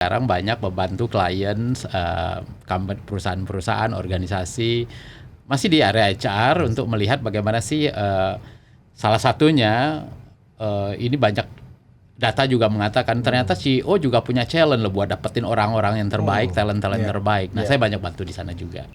Sekarang banyak membantu klien, perusahaan-perusahaan, organisasi, masih di area HR untuk melihat bagaimana sih, salah satunya, ini banyak data juga mengatakan ternyata CEO juga punya challenge loh buat dapetin orang-orang yang terbaik, talent-talent terbaik. Nah, saya banyak bantu di sana juga.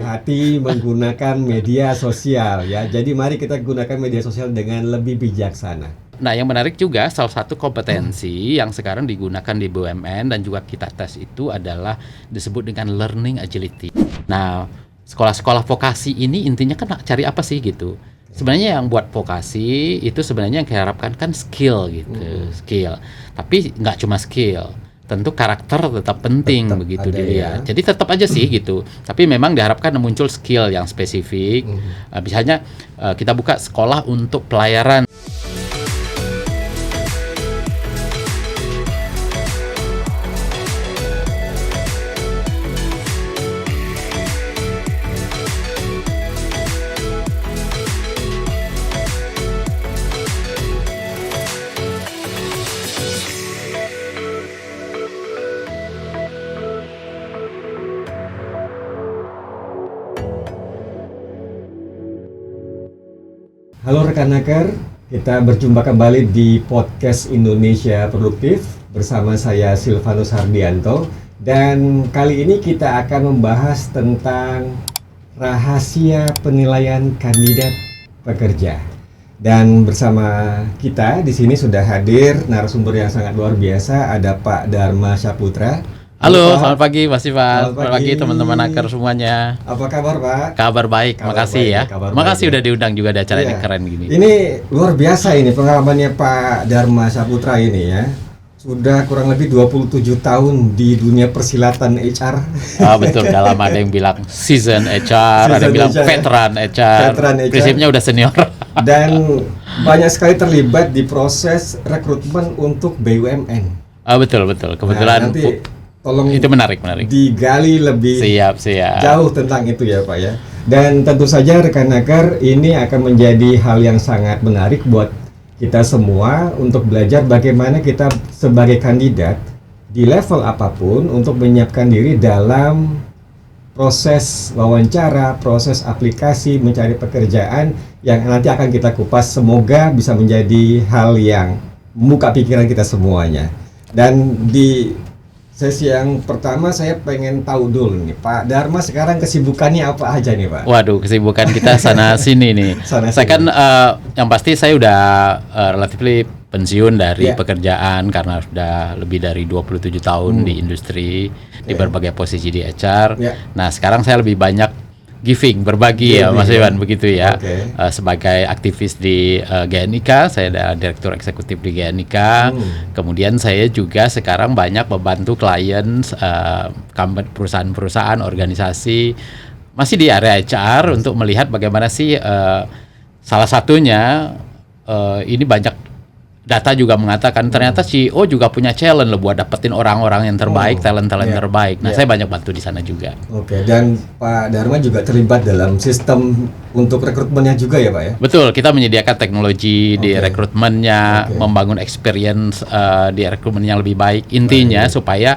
Hati menggunakan media sosial ya. Jadi mari kita gunakan media sosial dengan lebih bijaksana. Nah, yang menarik juga salah satu kompetensi yang sekarang digunakan di BUMN dan juga kita tes itu adalah disebut dengan learning agility. Nah, sekolah-sekolah vokasi ini intinya kan cari apa sih gitu. Sebenarnya yang buat vokasi itu sebenarnya yang diharapkan kan skill gitu, skill. Tapi nggak cuma skill, tentu karakter tetap penting tetap begitu dilihat. Ya. Jadi tetap aja sih gitu. Tapi memang diharapkan muncul skill yang spesifik. Misalnya kita buka sekolah untuk pelayaran. Halo rekan Naker, kita berjumpa kembali di podcast Indonesia Produktif bersama saya Silvanus Hardianto, dan kali ini kita akan membahas tentang rahasia penilaian kandidat pekerja. Dan bersama kita di sini sudah hadir narasumber yang sangat luar biasa, ada Pak Dharma Saputra. Halo, selamat pagi Mas Ivan. Selamat pagi teman-teman Naker semuanya. Apa kabar Pak? Kabar baik, makasih ya. Makasih udah diundang juga di acara ini, keren gini. Ini luar biasa ini pengalamannya Pak Dharma Saputra ini ya. Sudah kurang lebih 27 tahun di dunia persilatan HR. Betul, dalam ada yang bilang season HR, ada yang bilang veteran HR. Prinsipnya udah senior. Dan banyak sekali terlibat di proses rekrutmen untuk BUMN. Betul. Kebetulan nanti tolong itu menarik. Digali lebih siap. jauh tentang itu ya Pak ya. Dan tentu saja rekan Naker, ini akan menjadi hal yang sangat menarik buat kita semua untuk belajar bagaimana kita sebagai kandidat di level apapun untuk menyiapkan diri dalam proses wawancara, proses aplikasi, mencari pekerjaan yang nanti akan kita kupas. Semoga bisa menjadi hal yang membuka pikiran kita semuanya. Dan di sesi yang pertama saya pengen tahu dulu nih Pak Dharma sekarang kesibukannya apa aja nih Pak? Waduh, kesibukan kita sana sini nih. Saya kan yang pasti saya udah relatively pensiun dari pekerjaan karena sudah lebih dari 27 tahun di industri di berbagai posisi di HR. Nah, sekarang saya lebih banyak berbagi ya Mas Iwan, begitu ya. Sebagai aktivis di GNIK, saya adalah direktur eksekutif di GNIK. Kemudian saya juga sekarang banyak membantu klien, perusahaan-perusahaan, organisasi, masih di area HR untuk melihat bagaimana sih, salah satunya ini banyak data juga mengatakan ternyata CEO juga punya challenge loh buat dapetin orang-orang yang terbaik, talent-talent terbaik. Nah, saya banyak bantu di sana juga. Dan Pak Dharma juga terlibat dalam sistem untuk rekrutmennya juga ya Pak ya? Betul, kita menyediakan teknologi di rekrutmennya, membangun experience di rekrutmen yang lebih baik. Intinya supaya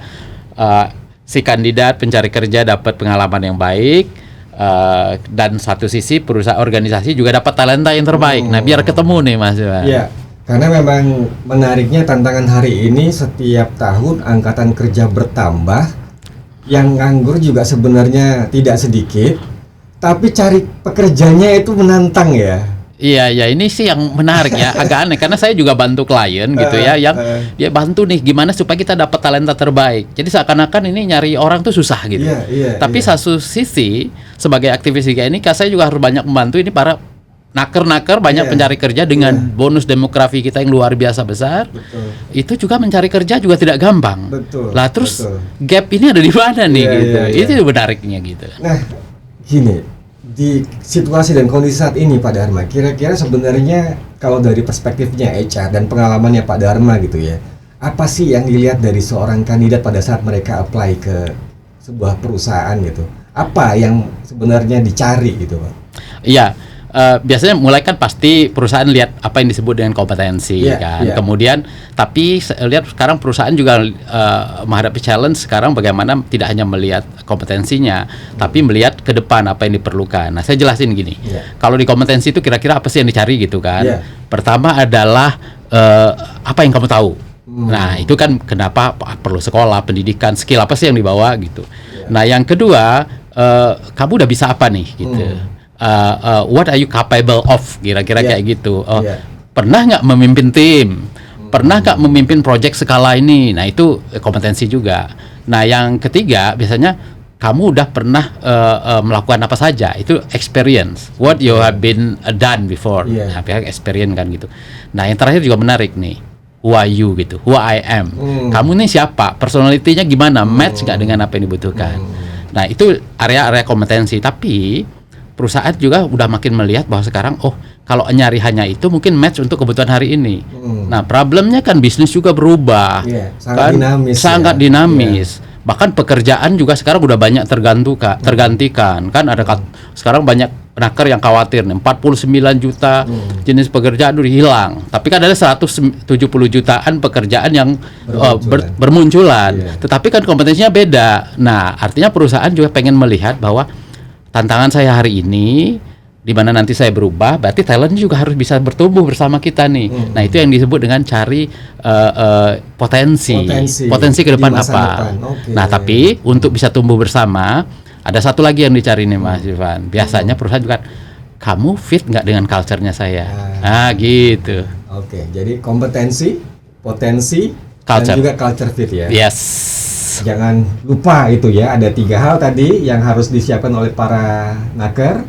si kandidat pencari kerja dapat pengalaman yang baik, dan satu sisi perusahaan organisasi juga dapat talenta yang terbaik. Nah, biar ketemu nih Mas. Iya. Karena memang menariknya tantangan hari ini setiap tahun angkatan kerja bertambah, yang nganggur juga sebenarnya tidak sedikit, tapi cari pekerjanya itu menantang ya. Iya, ini sih yang menarik ya, agak aneh karena saya juga bantu klien gitu ya, yang dia bantu nih gimana supaya kita dapat talenta terbaik. Jadi seakan-akan ini nyari orang tuh susah gitu. Tapi satu sisi sebagai aktivis di GNIK saya juga harus banyak membantu ini para naker-naker banyak pencari kerja dengan bonus demografi kita yang luar biasa besar. Itu juga mencari kerja juga tidak gampang. Terus gap ini ada di mana nih gitu. Itu menariknya gitu. Nah, gini, di situasi dan kondisi saat ini Pak Dharma, kira-kira sebenarnya kalau dari perspektifnya HR dan pengalamannya Pak Dharma gitu ya, apa sih yang dilihat dari seorang kandidat pada saat mereka apply ke sebuah perusahaan gitu? Apa yang sebenarnya dicari gitu Pak? Iya. biasanya mulai kan pasti perusahaan lihat apa yang disebut dengan kompetensi kan. Kemudian tapi lihat sekarang perusahaan juga menghadapi challenge sekarang bagaimana tidak hanya melihat kompetensinya, tapi melihat ke depan apa yang diperlukan. Nah, saya jelasin gini. Kalau di kompetensi itu kira-kira apa sih yang dicari gitu kan? Pertama adalah apa yang kamu tahu. Nah, itu kan kenapa perlu sekolah, pendidikan, skill apa sih yang dibawa gitu. Nah, yang kedua, kamu udah bisa apa nih gitu. What are you capable of, kira-kira kayak gitu. Pernah nggak memimpin tim? Pernah nggak memimpin project skala ini? Nah, itu kompetensi juga. Nah, yang ketiga biasanya kamu udah pernah melakukan apa saja, itu experience. What you have been done before. Nah, experience kan gitu. Nah, yang terakhir juga menarik nih. Who are you gitu, who I am. Kamu nih siapa, personality-nya gimana, match nggak dengan apa yang dibutuhkan. Nah, itu area-area kompetensi. Tapi perusahaan juga udah makin melihat bahwa sekarang, kalau nyari hanya itu mungkin match untuk kebutuhan hari ini. Nah, problemnya kan bisnis juga berubah, sangat dinamis. Bahkan pekerjaan juga sekarang udah banyak tergantikan. Kan ada sekarang banyak naker yang khawatir nih, 49 juta jenis pekerjaan udah hilang. Tapi kan ada 170 jutaan pekerjaan yang bermunculan. Tetapi kan kompetensinya beda. Nah, artinya perusahaan juga pengen melihat bahwa tantangan saya hari ini, di mana nanti saya berubah, berarti talent juga harus bisa bertumbuh bersama kita nih. Nah, itu yang disebut dengan cari potensi ke depan apa. Nah, tapi untuk bisa tumbuh bersama, ada satu lagi yang dicari nih Mas Ivan. Biasanya perusahaan juga, kamu fit nggak dengan culture-nya saya? Gitu. Jadi kompetensi, potensi, culture. Dan juga culture fit ya. Yes. Jangan lupa itu ya, ada 3 hal tadi yang harus disiapkan oleh para naker.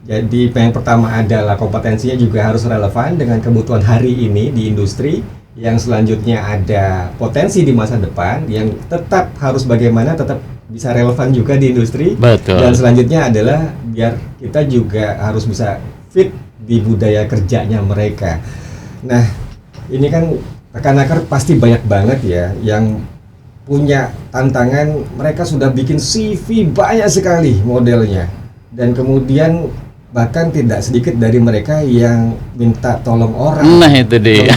Jadi yang pertama adalah kompetensinya juga harus relevan dengan kebutuhan hari ini di industri. Yang selanjutnya ada potensi di masa depan yang tetap harus bagaimana tetap bisa relevan juga di industri. Betul. Dan selanjutnya adalah biar kita juga harus bisa fit di budaya kerjanya mereka. Nah, ini kan rekan-rekan pasti banyak banget ya yang punya tantangan, mereka sudah bikin CV banyak sekali modelnya. Dan kemudian bahkan tidak sedikit dari mereka yang minta tolong orang. Nah, itu dia.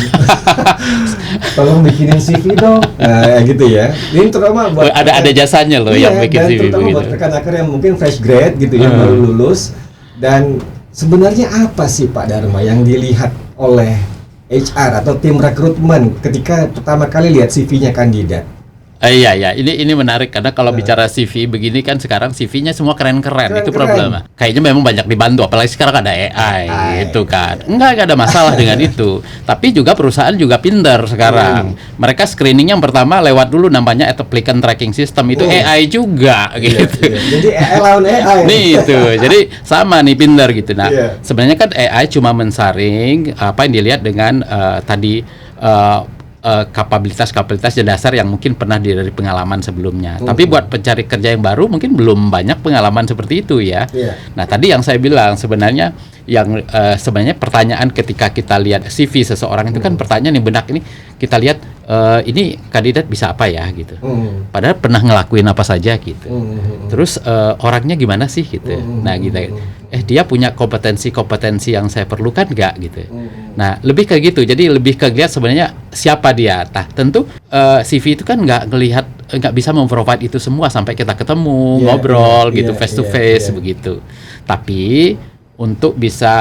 Tolong bikinin CV dong. Nah, gitu ya. Ini terutama buat ada jasanya loh yang bikin dan CV terutama begitu. buat rekan-rekan yang mungkin fresh grade gitu ya, baru lulus. Dan sebenarnya apa sih Pak Dharma yang dilihat oleh HR atau tim rekrutmen ketika pertama kali lihat CV-nya kandidat? Iya, ini menarik karena kalau bicara CV begini kan sekarang CV-nya semua keren-keren, itu problemnya. Kayaknya memang banyak dibantu, apalagi sekarang ada AI itu kan. Enggak ada masalah dengan itu. Tapi juga perusahaan juga pintar sekarang. Mereka screening yang pertama lewat dulu namanya applicant tracking system, itu AI juga gitu. Jadi AI lawan AI. Nih itu. Jadi sama nih pintar gitu. Nah, sebenarnya kan AI cuma mensaring apa yang dilihat dengan tadi kapabilitas dasar yang mungkin pernah dari pengalaman sebelumnya. Tapi buat pencari kerja yang baru mungkin belum banyak pengalaman seperti itu ya. Nah, tadi yang saya bilang sebenarnya yang sebenarnya pertanyaan ketika kita lihat CV seseorang itu kan pertanyaan yang benak ini kita lihat ini kandidat bisa apa ya gitu. Padahal pernah ngelakuin apa saja gitu. Terus orangnya gimana sih gitu. Nah, gitu. Dia punya kompetensi yang saya perlukan nggak gitu. Nah, lebih kayak gitu. Jadi lebih ke lihat sebenarnya siapa dia. Nah, tentu CV itu kan nggak bisa memprovide itu semua sampai kita ketemu, ngobrol gitu, face to face begitu. Tapi untuk bisa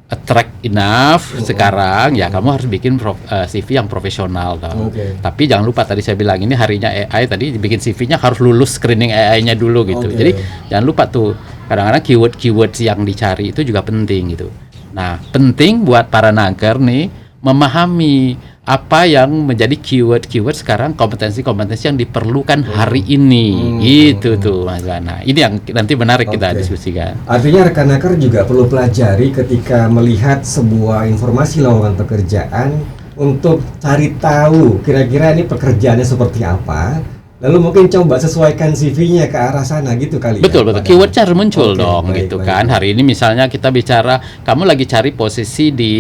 attract enough sekarang ya kamu harus bikin CV yang profesional tau. Tapi jangan lupa tadi saya bilang ini harinya AI, tadi bikin CV-nya harus lulus screening AI-nya dulu gitu. Jadi jangan lupa tuh kadang-kadang keyword yang dicari itu juga penting gitu. Nah, penting buat para naker nih memahami apa yang menjadi keyword sekarang, kompetensi yang diperlukan hari ini. Gitu tuh Mas Wana. Ini yang nanti menarik kita diskusikan. Artinya rekan naker juga perlu pelajari ketika melihat sebuah informasi lowongan pekerjaan untuk cari tahu kira-kira ini pekerjaannya seperti apa, Lalu mungkin coba sesuaikan CV-nya ke arah sana gitu kali Betul, ya. betul. Keywordnya harus muncul Oke, dong, baik, gitu baik, kan. baik. Hari ini misalnya kita bicara, kamu lagi cari posisi di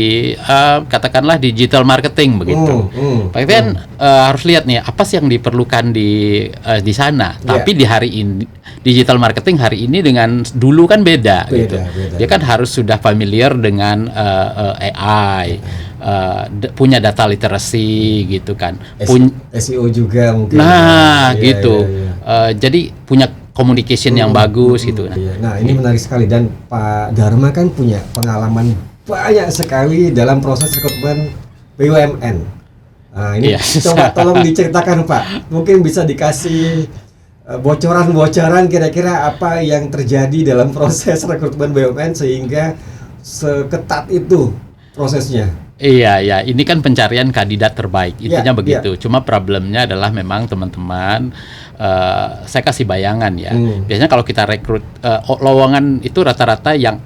katakanlah digital marketing begitu. Pak Ivan harus lihat nih apa sih yang diperlukan di sana. Tapi di hari ini digital marketing hari ini dengan dulu kan beda gitu. Beda. Dia kan harus sudah familiar dengan AI, punya data literacy gitu kan. SEO juga mungkin. Nah, Iya, gitu. iya. Jadi punya communication yang bagus gitu. Nah, ini menarik sekali, dan Pak Dharma kan punya pengalaman banyak sekali dalam proses rekrutmen BUMN. Nah, ini coba tolong diceritakan Pak. Mungkin bisa dikasih bocoran-bocoran kira-kira apa yang terjadi dalam proses rekrutmen BUMN sehingga seketat itu prosesnya. Iya, ini kan pencarian kandidat terbaik, intinya begitu. Cuma problemnya adalah memang teman-teman, saya kasih bayangan ya. Biasanya kalau kita rekrut lowongan itu rata-rata yang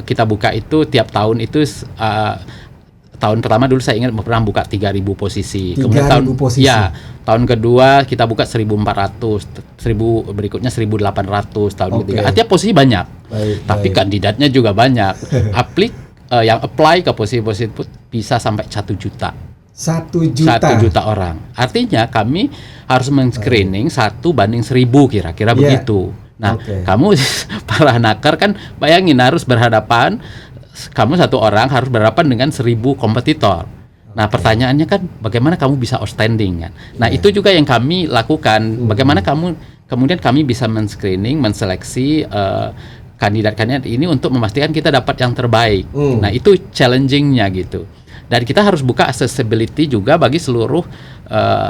kita buka itu tiap tahun itu tahun pertama dulu saya ingat pernah buka 3.000 posisi. Kemudian tahun kedua kita buka 1.400, 1.000 berikutnya 1.800 tahun ketiga. Artinya posisi banyak. Tapi kandidatnya juga banyak. Yang apply ke posisi-posisi itu bisa sampai 1 juta. 1 juta orang. Artinya kami harus men-screening 1:1000 kira-kira begitu. Nah, kamu para nakar kan bayangin harus berhadapan, kamu satu orang harus berhadapan dengan 1.000 kompetitor. Nah, pertanyaannya kan bagaimana kamu bisa outstanding kan? Nah, itu juga yang kami lakukan. Bagaimana kemudian kami bisa men-screening, menseleksi kandidat-kandidat ini untuk memastikan kita dapat yang terbaik. Nah, itu challenging-nya gitu. Dan kita harus buka accessibility juga bagi seluruh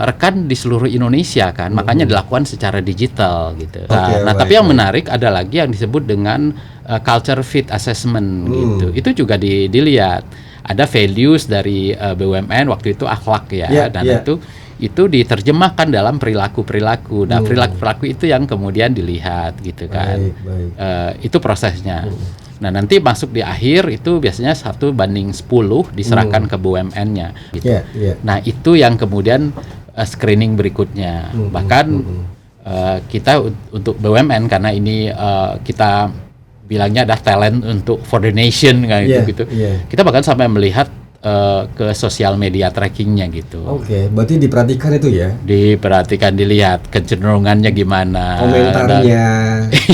rekan di seluruh Indonesia kan. Makanya dilakukan secara digital gitu. Tapi yang menarik ada lagi yang disebut dengan culture fit assessment gitu. Itu juga dilihat. Ada values dari BUMN waktu itu akhlak ya, dan itu diterjemahkan dalam perilaku-perilaku. Nah, perilaku-perilaku itu yang kemudian dilihat gitu kan. Itu prosesnya. Nah, nanti masuk di akhir itu biasanya 1:10 diserahkan ke BUMN-nya gitu. Nah, itu yang kemudian screening berikutnya. Bahkan kita untuk BUMN karena ini kita bilangnya ada talent for the nation kan gitu. Kita bahkan sampai melihat ke sosial media trackingnya gitu. Berarti diperhatikan itu ya? Diperhatikan, dilihat kecenderungannya gimana, komentarnya,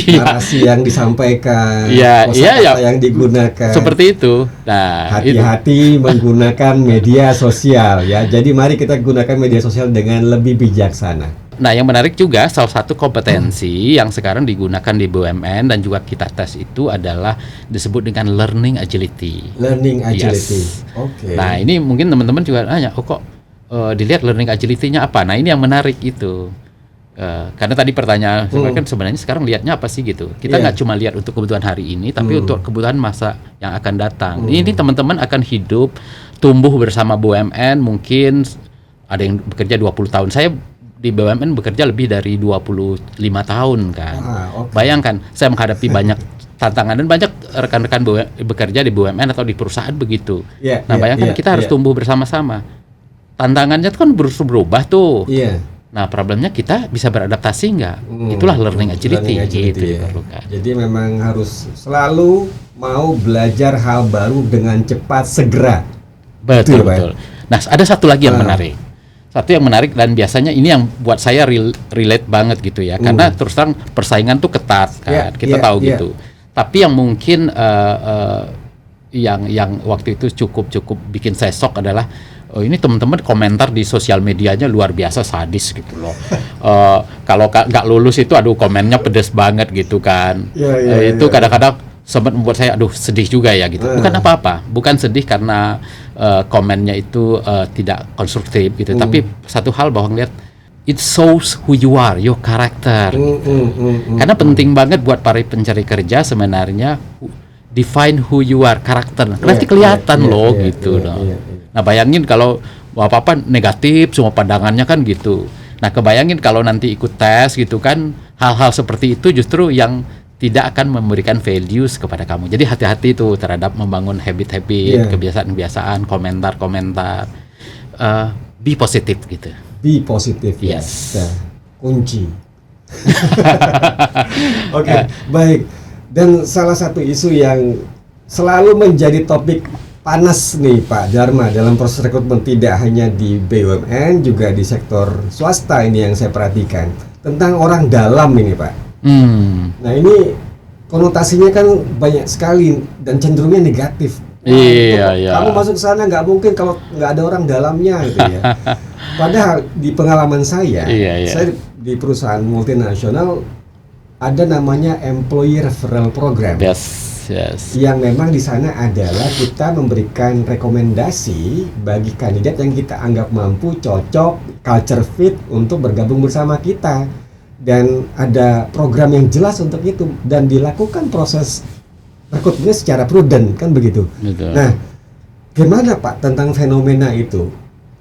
narasi yang disampaikan, kosakata yang digunakan. Seperti itu. Nah, hati-hati menggunakan media sosial ya. Jadi mari kita gunakan media sosial dengan lebih bijaksana. Nah, yang menarik juga salah satu kompetensi yang sekarang digunakan di BUMN dan juga kita tes itu adalah disebut dengan learning agility. Learning agility. Nah, ini mungkin teman-teman juga nanya, kok dilihat learning agility-nya apa? Nah, ini yang menarik itu. Karena tadi pertanyaan kan sebenarnya sekarang lihatnya apa sih gitu. Kita nggak cuma lihat untuk kebutuhan hari ini, tapi untuk kebutuhan masa yang akan datang. Ini teman-teman akan hidup, tumbuh bersama BUMN, mungkin ada yang bekerja 20 tahun. Saya di BUMN bekerja lebih dari 25 tahun kan. Bayangkan, saya menghadapi banyak tantangan dan banyak rekan-rekan bekerja di BUMN atau di perusahaan begitu. Bayangkan kita harus tumbuh bersama-sama. Tantangannya itu kan berubah tuh. Nah, problemnya kita bisa beradaptasi nggak? Itulah learning agility. Gitu diperlukan. Jadi memang harus selalu mau belajar hal baru dengan cepat, segera. Betul. Nah, ada satu lagi yang menarik. Satu yang menarik dan biasanya ini yang buat saya relate banget gitu ya. Karena terus terang persaingan tuh ketat kan. Kita tahu gitu. Tapi yang mungkin yang waktu itu cukup bikin saya shock adalah ini teman-teman komentar di sosial medianya luar biasa sadis gitu loh. Kalau nggak lulus itu aduh komennya pedes banget gitu kan. Itu kadang-kadang sempat membuat saya aduh sedih juga ya gitu. Bukan apa-apa, bukan sedih karena komennya itu tidak konstruktif gitu. Tapi satu hal bahwa ngeliat it shows who you are, your character. Karena penting banget buat para pencari kerja sebenarnya define who you are, karakter. Nanti kelihatan loh gitu. Nah, bayangin kalau apa-apa negatif semua pandangannya kan gitu. Nah, kebayangin kalau nanti ikut tes gitu kan, hal-hal seperti itu justru yang tidak akan memberikan values kepada kamu. Jadi hati-hati tuh terhadap membangun habit-habit, kebiasaan-kebiasaan, komentar-komentar. Be positif gitu. Be positif. Yes. kunci. Oke, baik. Dan salah satu isu yang selalu menjadi topik panas nih Pak Dharma dalam proses rekrutmen tidak hanya di BUMN, juga di sektor swasta ini yang saya perhatikan tentang orang dalam ini Pak. Nah ini konotasinya kan banyak sekali dan cenderungnya negatif. Iya. Kamu masuk sana nggak mungkin kalau nggak ada orang dalamnya gitu ya. Padahal di pengalaman saya di perusahaan multinasional ada namanya employee referral program. Yes. Yang memang di sana adalah kita memberikan rekomendasi bagi kandidat yang kita anggap mampu, cocok, culture fit untuk bergabung bersama kita. Dan ada program yang jelas untuk itu dan dilakukan proses rekrutmennya secara prudent, kan begitu. Betul. Nah, gimana Pak tentang fenomena itu?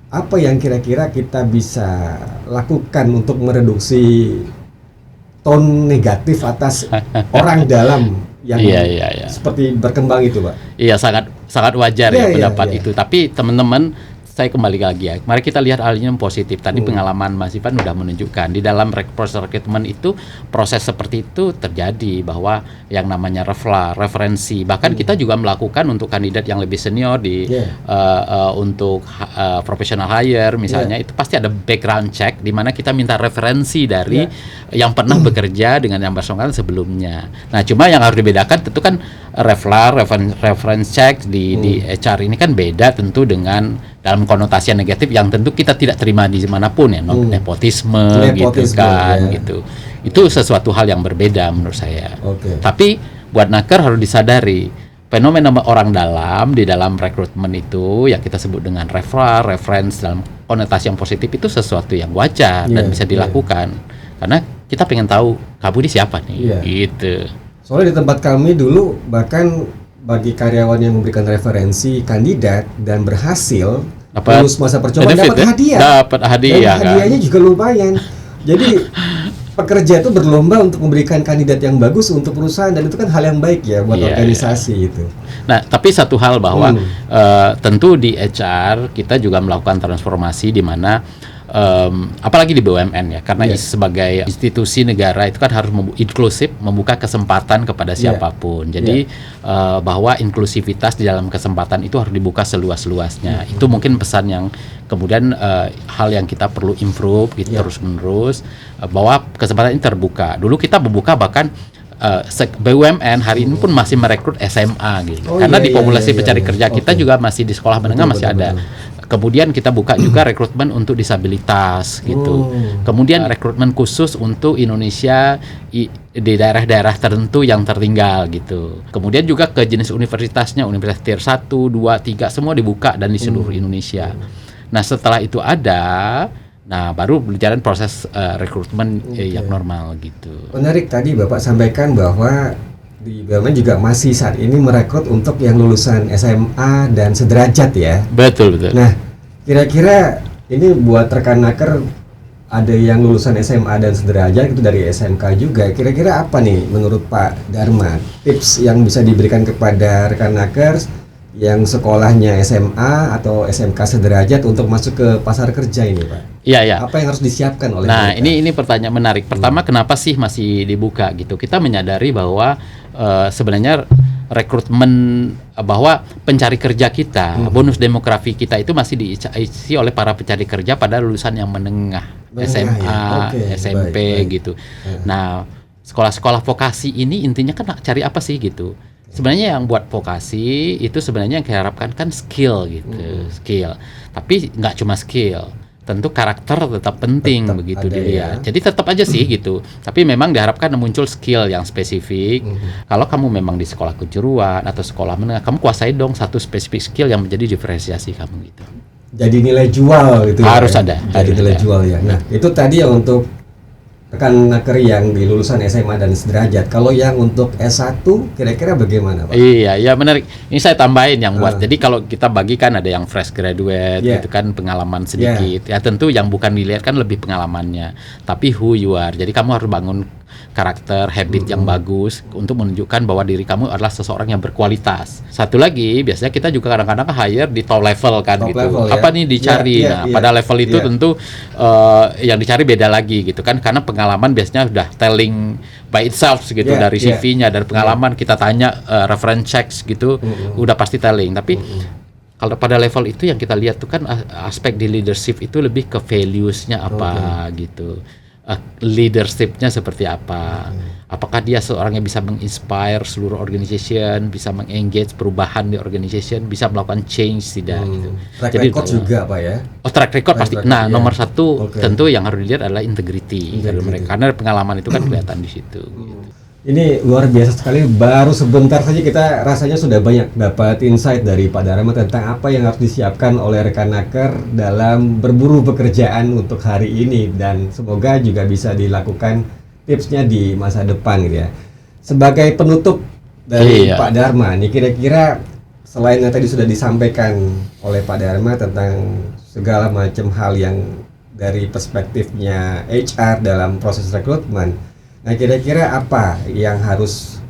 Apa yang kira-kira kita bisa lakukan untuk mereduksi tone negatif atas orang dalam yang seperti berkembang itu, Pak? Iya, sangat wajar pendapat itu. Tapi teman-teman, saya kembali lagi ya. Mari kita lihat hal ini yang positif. Tadi pengalaman Mas Ivan sudah menunjukkan di dalam proses rekrutmen itu proses seperti itu terjadi, bahwa yang namanya referensi. Bahkan kita juga melakukan untuk kandidat yang lebih senior di untuk professional hire misalnya, itu pasti ada background check di mana kita minta referensi dari yang pernah bekerja dengan yang bersangkutan sebelumnya. Nah, cuma yang harus dibedakan tentu kan reference check di HR ini kan beda tentu dengan dalam konotasi yang negatif yang tentu kita tidak terima di manapun ya, nepotisme gitu kan, gitu. Itu sesuatu hal yang berbeda menurut saya. Tapi buat Naker harus disadari fenomena orang dalam di dalam rekrutmen itu yang kita sebut dengan reference dalam konotasi yang positif itu sesuatu yang wajar dan bisa dilakukan karena kita pengen tahu kamu ini siapa nih, gitu. Soalnya di tempat kami dulu bahkan bagi karyawan yang memberikan referensi kandidat dan berhasil lulus masa percobaan dapat hadiah. Dan hadiahnya juga lumayan. Jadi pekerja itu berlomba untuk memberikan kandidat yang bagus untuk perusahaan dan itu kan hal yang baik ya buat organisasi itu. Nah, tapi satu hal bahwa tentu di HR kita juga melakukan transformasi di mana apalagi di BUMN ya, karena sebagai institusi negara itu kan harus inklusif, membuka kesempatan kepada siapapun. Jadi bahwa inklusivitas di dalam kesempatan itu harus dibuka seluas-luasnya. Itu mungkin pesan yang kemudian hal yang kita perlu improve gitu terus menerus, bahwa kesempatan ini terbuka. Dulu kita membuka bahkan BUMN hari ini pun masih merekrut SMA gitu. Karena di populasi pencari kerja kita juga masih di sekolah menengah masih ada. Kemudian kita buka juga rekrutmen untuk disabilitas gitu. Kemudian rekrutmen khusus untuk Indonesia di daerah-daerah tertentu yang tertinggal gitu. Kemudian juga ke jenis universitasnya, universitas tier 1, 2, 3 semua dibuka dan di seluruh Indonesia. Nah, setelah itu ada, baru berjalan proses rekrutmen yang normal gitu. Menarik tadi Bapak sampaikan bahwa di BUMN juga masih saat ini merekrut untuk yang lulusan SMA dan sederajat ya. Betul. Nah, kira-kira ini buat rekan Naker ada yang lulusan SMA dan sederajat itu dari SMK juga. Kira-kira apa nih menurut Pak Dharma tips yang bisa diberikan kepada rekan Naker yang sekolahnya SMA atau SMK sederajat untuk masuk ke pasar kerja ini, Pak? Iya. Apa yang harus disiapkan oleh mereka? Ini pertanyaan menarik. Pertama, kenapa sih masih dibuka gitu? Kita menyadari bahwa sebenarnya rekrutmen, bahwa pencari kerja kita, bonus demografi kita itu masih diisi oleh para pencari kerja pada lulusan yang menengah, SMA, SMP gitu. Nah, sekolah-sekolah vokasi ini intinya kan cari apa sih gitu? Sebenarnya yang buat vokasi itu sebenarnya yang kita harapkan kan skill gitu, skill. Tapi nggak cuma skill, tentu karakter tetap penting begitu dilihat. Jadi tetap aja sih gitu. Tapi memang diharapkan muncul skill yang spesifik. Kalau kamu memang di sekolah kejuruan atau sekolah menengah, kamu kuasai dong satu spesifik skill yang menjadi diferensiasi kamu gitu. Jadi nilai jual gitu. Harus ya? ada. Jadi nilai jual ya. Nah, itu tadi yang untuk rekan Naker yang di lulusan SMA dan sederajat. Kalau yang untuk S1 kira-kira bagaimana, Pak? Iya menarik. Ini saya tambahin yang buat. Jadi kalau kita bagikan ada yang fresh graduate gitu kan, pengalaman sedikit. Ya tentu yang bukan dilihat kan lebih pengalamannya, tapi who you are. Jadi kamu harus bangun karakter, habit yang bagus untuk menunjukkan bahwa diri kamu adalah seseorang yang berkualitas. Satu lagi, biasanya kita juga kadang-kadang hire di top level kan Top gitu. level, ya. Apa nih dicari? Iya, Nah, iya, pada level itu iya. tentu yang dicari beda lagi gitu kan, karena pengalaman biasanya sudah telling by itself gitu, Iya, dari iya. CV-nya, dari pengalaman kita tanya reference checks gitu, udah pasti telling. Tapi kalau pada level itu yang kita lihat tuh kan aspek di leadership itu lebih ke values-nya apa gitu. Leadership-nya seperti apa. Apakah dia seorang yang bisa menginspire seluruh organization, bisa mengengage perubahan di organization, bisa melakukan change tidak gitu. Track Jadi record juga Pak ya. Oh, track record pasti. record, Nah, iya. nomor satu Oke. tentu yang harus dilihat adalah integrity dari mereka, karena pengalaman itu kan kelihatan di situ. Gitu. Ini luar biasa sekali, baru sebentar saja kita rasanya sudah banyak dapat insight dari Pak Dharma tentang apa yang harus disiapkan oleh rekan Naker dalam berburu pekerjaan untuk hari ini, dan semoga juga bisa dilakukan tipsnya di masa depan gitu ya. Sebagai penutup dari Iya. Pak Dharma, nih kira-kira selain yang tadi sudah disampaikan oleh Pak Dharma tentang segala macam hal yang dari perspektifnya HR dalam proses rekrutmen, nah kira-kira apa yang harus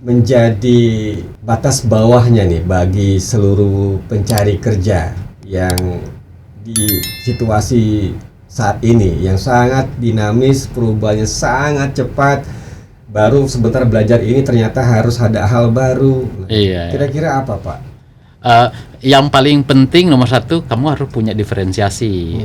menjadi batas bawahnya nih bagi seluruh pencari kerja yang di situasi saat ini yang sangat dinamis, perubahannya sangat cepat, baru sebentar belajar ini ternyata harus ada hal baru. Nah, Iya. kira-kira apa Pak? Yang paling penting nomor satu, kamu harus punya diferensiasi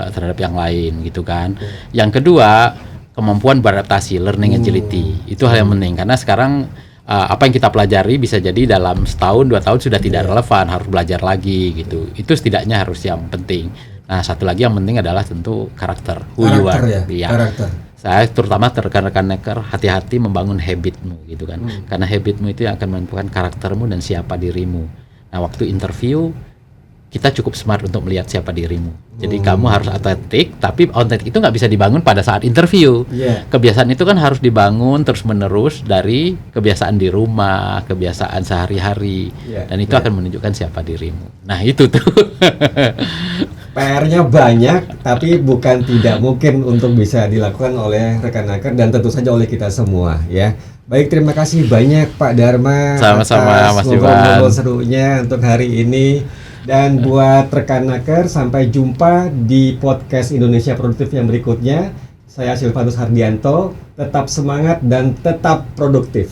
terhadap yang lain gitu kan. Yang kedua, kemampuan beradaptasi, learning agility, itu hal yang penting karena sekarang apa yang kita pelajari bisa jadi dalam setahun 2 tahun sudah tidak relevan, harus belajar lagi gitu. Itu setidaknya harus yang penting. Nah, satu lagi yang penting adalah tentu karakter, who you are. Karakter ya, Iya. karakter. Saya terutama rekan-rekan Naker, hati-hati membangun habitmu gitu kan, karena habitmu itu yang akan menentukan karaktermu dan siapa dirimu. Nah, waktu interview kita cukup smart untuk melihat siapa dirimu. Jadi kamu harus autentik, tapi autentik itu nggak bisa dibangun pada saat interview. Iya. Kebiasaan itu kan harus dibangun terus-menerus dari kebiasaan di rumah, kebiasaan sehari-hari, Iya, dan itu iya. akan menunjukkan siapa dirimu. Nah, itu tuh. PR-nya banyak, tapi bukan tidak mungkin untuk bisa dilakukan oleh rekan Naker dan tentu saja oleh kita semua ya. Baik, terima kasih banyak Pak Dharma Sama-sama, atas Mas ngobrol-ngobrol Iwan. serunya untuk hari ini. Dan buat rekan Naker, sampai jumpa di podcast Indonesia Produktif yang berikutnya. Saya Silvanus Hardianto, tetap semangat dan tetap produktif.